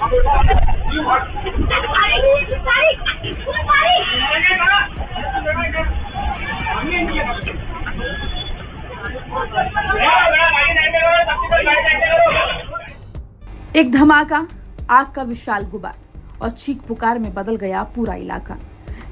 एक धमाका, आग का विशाल गुबार और चीख पुकार में बदल गया पूरा इलाका।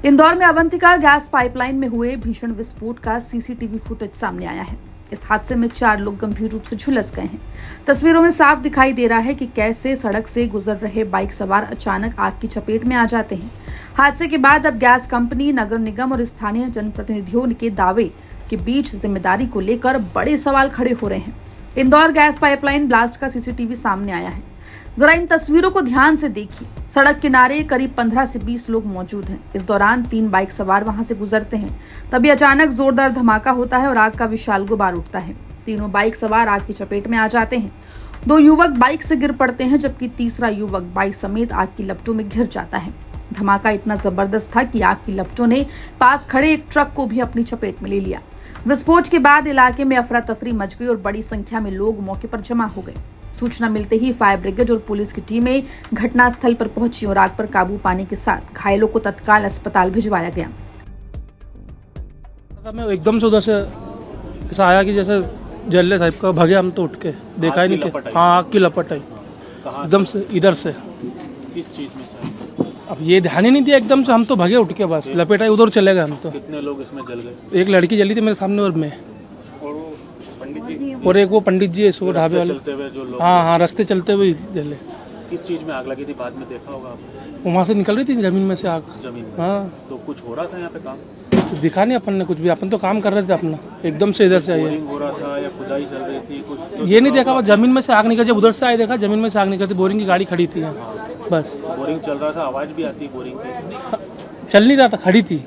इंदौर में अवंतिका गैस पाइपलाइन में हुए भीषण विस्फोट का सीसीटीवी फुटेज सामने आया है। इस हादसे में 4 लोग गंभीर रूप से झुलस गए हैं। तस्वीरों में साफ दिखाई दे रहा है कि कैसे सड़क से गुजर रहे बाइक सवार अचानक आग की चपेट में आ जाते हैं। हादसे के बाद अब गैस कंपनी, नगर निगम और स्थानीय जनप्रतिनिधियों के दावे के बीच जिम्मेदारी को लेकर बड़े सवाल खड़े हो रहे हैं। इंदौर गैस पाइपलाइन ब्लास्ट का सीसीटीवी सामने आया है। जरा इन तस्वीरों को ध्यान से देखिए। सड़क किनारे करीब 15 से 20 लोग मौजूद हैं। इस दौरान 3 बाइक सवार वहां से गुजरते हैं। तभी अचानक जोरदार धमाका होता है और आग का विशाल गुबार उठता है। तीनों बाइक सवार आग की चपेट में आ जाते हैं। 2 युवक बाइक से गिर पड़ते हैं, जबकि तीसरा युवक बाइक समेत आग की लपटों में घिर जाता है। धमाका इतना जबरदस्त था कि आग की लपटों ने पास खड़े एक ट्रक को भी अपनी चपेट में ले लिया। विस्फोट के बाद इलाके में अफरा तफरी मच गई और बड़ी संख्या में लोग मौके पर जमा हो गए। सूचना मिलते ही फायर ब्रिगेड और पुलिस की टीमें घटनास्थल पर पहुंची और आग पर काबू पाने के साथ घायलों को तत्काल अस्पताल भिजवाया गया। मैं एकदम से उधर से ऐसा आया कि जैसे जल्ले साहब का भागे, हम तो उठ के देखा ही नहीं कि हाँ आग की लपट आई एकदम से इधर से। किस चीज में से? अब ये ध्यान ही नहीं दिया, एकदम से हम तो भागे उठ के, बस लपेट आई उधर चले गए हम तो। कितने लोग इसमें जल गए? एक लड़की जली थी मेरे सामने और मैं, और वो पंडित जी और एक वो पंडित जी है सो ढाबे वाले। चलते हुए जो लोग, हाँ रास्ते चलते हुए जले। किस चीज में आग लगी थी बाद में देखा होगा आपने? वहाँ से निकल रही थी जमीन में से आग। जमीन में? हाँ तो कुछ हो रहा था यहाँ पे काम? तो दिखा नहीं अपन ने कुछ भी, अपन तो काम कर रहे थे अपना। एकदम से इधर से आई है। बोरिंग हो रहा था या खुदाई चल रही थी कुछ तो ये नहीं देखा, जमीन में से आग निकल, जब उधर से आए देखा जमीन में से आग निकलती, बोरिंग की गाड़ी खड़ी थी यहाँ बस। बोरिंग चल रहा था, आवाज भी आती बोरिंग की? चल नहीं रहा था, खड़ी थी।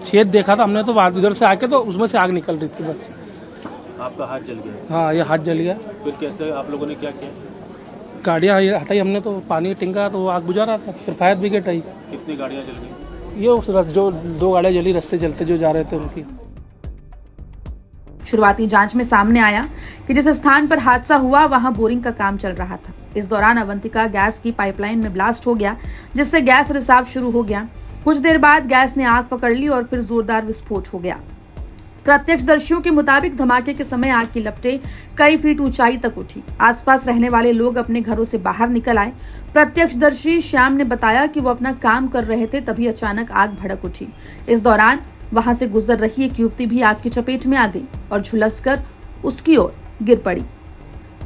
छेद देखा था हमने तो बाद इधर से आके, तो उसमें से आग निकल रही थी बस। आपका हाथ जल गया? हाँ ये हाथ जल गया। फिर कैसे आप लोगों ने क्या किया? गाड़ियाँ हटाई हमने, तो पानी टिंका तो आग बुझा रहा था। फिर फायर ब्रिगेड आई। कितनी गाड़ियाँ जल गई? ये उस जो 2 गाड़ियाँ जली रास्ते चलते जो जा रहे थे उनकी। शुरुआती जांच में सामने आया कि जिस स्थान पर हादसा हुआ वहां बोरिंग का काम चल रहा था। इस दौरान अवंतिका गैस की पाइपलाइन में ब्लास्ट हो गया, जिससे गैस रिसाव शुरू हो गया। कुछ देर बाद गैस ने आग पकड़ ली और फिर जोरदार विस्फोट हो गया। प्रत्यक्षदर्शियों के मुताबिक धमाके के समय आग की लपटें कई फीट ऊंचाई तक उठी। आसपास रहने वाले लोग अपने घरों से बाहर निकल आए। प्रत्यक्षदर्शी श्याम ने बताया कि वो अपना काम कर रहे थे, तभी अचानक आग भड़क उठी। इस दौरान वहां से गुजर रही एक युवती भी आग की चपेट में आ गई और झुलसकर उसकी ओर गिर पड़ी,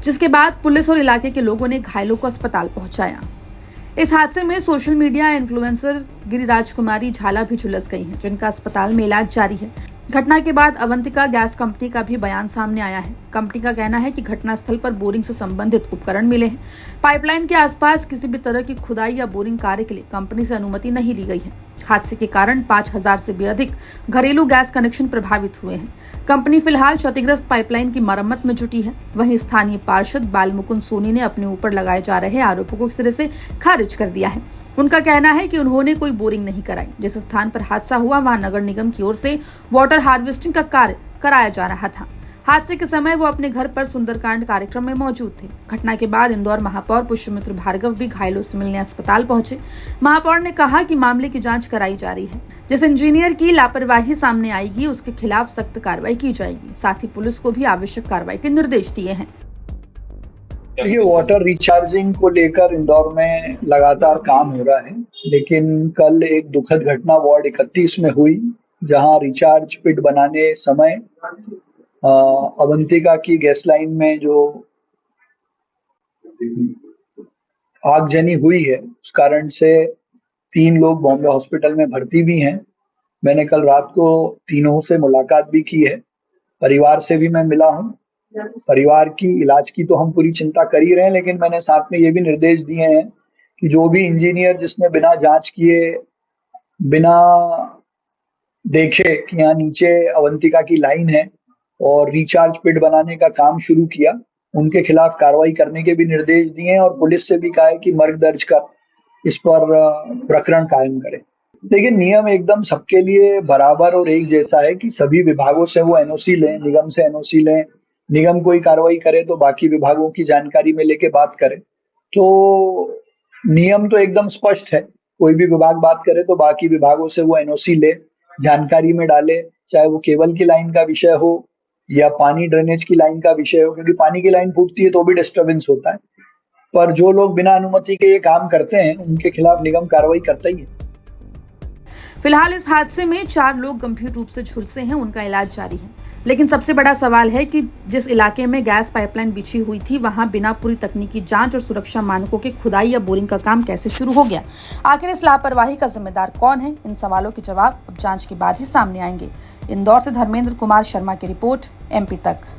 जिसके बाद पुलिस और इलाके के लोगों ने घायलों को अस्पताल पहुंचाया। इस हादसे में सोशल मीडिया इन्फ्लुएंसर गिरिराज कुमारी झाला भी झुलस गई हैं, जिनका अस्पताल में इलाज जारी है। घटना के बाद अवंतिका गैस कंपनी का भी बयान सामने आया है। कंपनी का कहना है कि घटनास्थल पर बोरिंग से संबंधित उपकरण मिले हैं। पाइपलाइन के आसपास किसी भी तरह की खुदाई या बोरिंग कार्य के लिए कंपनी से अनुमति नहीं ली गई है। हादसे के कारण 5000 से भी अधिक घरेलू गैस कनेक्शन प्रभावित हुए हैं। कंपनी फिलहाल क्षतिग्रस्त पाइपलाइन की मरम्मत में जुटी है। वहीं स्थानीय पार्षद बालमुकुंद सोनी ने अपने ऊपर लगाए जा रहे आरोपों को सिरे से खारिज कर दिया है। उनका कहना है कि उन्होंने कोई बोरिंग नहीं कराई। जिस स्थान पर हादसा हुआ वहां नगर निगम की ओर से वाटर हार्वेस्टिंग का कार्य कराया जा रहा था। हादसे के समय वो अपने घर पर सुंदरकांड कार्यक्रम में मौजूद थे। घटना के बाद इंदौर महापौर पुष्यमित्र भार्गव भी घायलों से मिलने अस्पताल पहुंचे। महापौर ने कहा कि मामले की जांच कराई जा रही है। जिस इंजीनियर की लापरवाही सामने आएगी उसके खिलाफ सख्त कार्रवाई की जाएगी। साथ ही पुलिस को भी आवश्यक कार्रवाई के निर्देश दिए हैं। ये वाटर रिचार्जिंग को लेकर इंदौर में लगातार काम हो रहा है, लेकिन कल एक दुखद घटना वार्ड 31 में हुई, जहां रिचार्ज पिट बनाने समय अवंतिका की गैस लाइन में जो आगजनी हुई है, उस कारण से 3 लोग बॉम्बे हॉस्पिटल में भर्ती भी हैं। मैंने कल रात को तीनों से मुलाकात भी की है। परिवार से भी मैं मिला हूं। परिवार की इलाज की तो हम पूरी चिंता कर ही रहे हैं, लेकिन मैंने साथ में ये भी निर्देश दिए हैं कि जो भी इंजीनियर जिसने बिना जांच किए, बिना देखे कि यहाँ नीचे अवंतिका की लाइन है और रिचार्ज पिट बनाने का काम शुरू किया, उनके खिलाफ कार्रवाई करने के भी निर्देश दिए हैं और पुलिस से भी कहा है कि मर्ग दर्ज कर इस पर प्रकरण कायम करें। देखिए, नियम एकदम सबके लिए बराबर और एक जैसा है कि सभी विभागों से वो एनओसी लें, निगम से एनओसी लें। निगम कोई कार्रवाई करे तो बाकी विभागों की जानकारी में लेके बात करें। तो नियम तो एकदम स्पष्ट है। कोई भी विभाग बात करे तो बाकी विभागों से वो एनओसी ले, जानकारी में डाले, चाहे वो केबल की लाइन का विषय हो या पानी ड्रेनेज की लाइन का विषय हो, क्योंकि पानी की लाइन फूटती है तो भी डिस्टर्बेंस होता है। पर जो लोग बिना अनुमति के ये काम करते हैं उनके खिलाफ निगम कार्रवाई करता ही है। फिलहाल इस हादसे में 4 लोग गंभीर रूप से झुलसे हैं, उनका इलाज जारी है। लेकिन सबसे बड़ा सवाल है कि जिस इलाके में गैस पाइपलाइन बिछी हुई थी वहां बिना पूरी तकनीकी जांच और सुरक्षा मानकों के खुदाई या बोरिंग का काम कैसे शुरू हो गया। आखिर इस लापरवाही का जिम्मेदार कौन है, इन सवालों के जवाब अब जांच के बाद ही सामने आएंगे। इंदौर से धर्मेंद्र कुमार शर्मा की रिपोर्ट, MP तक।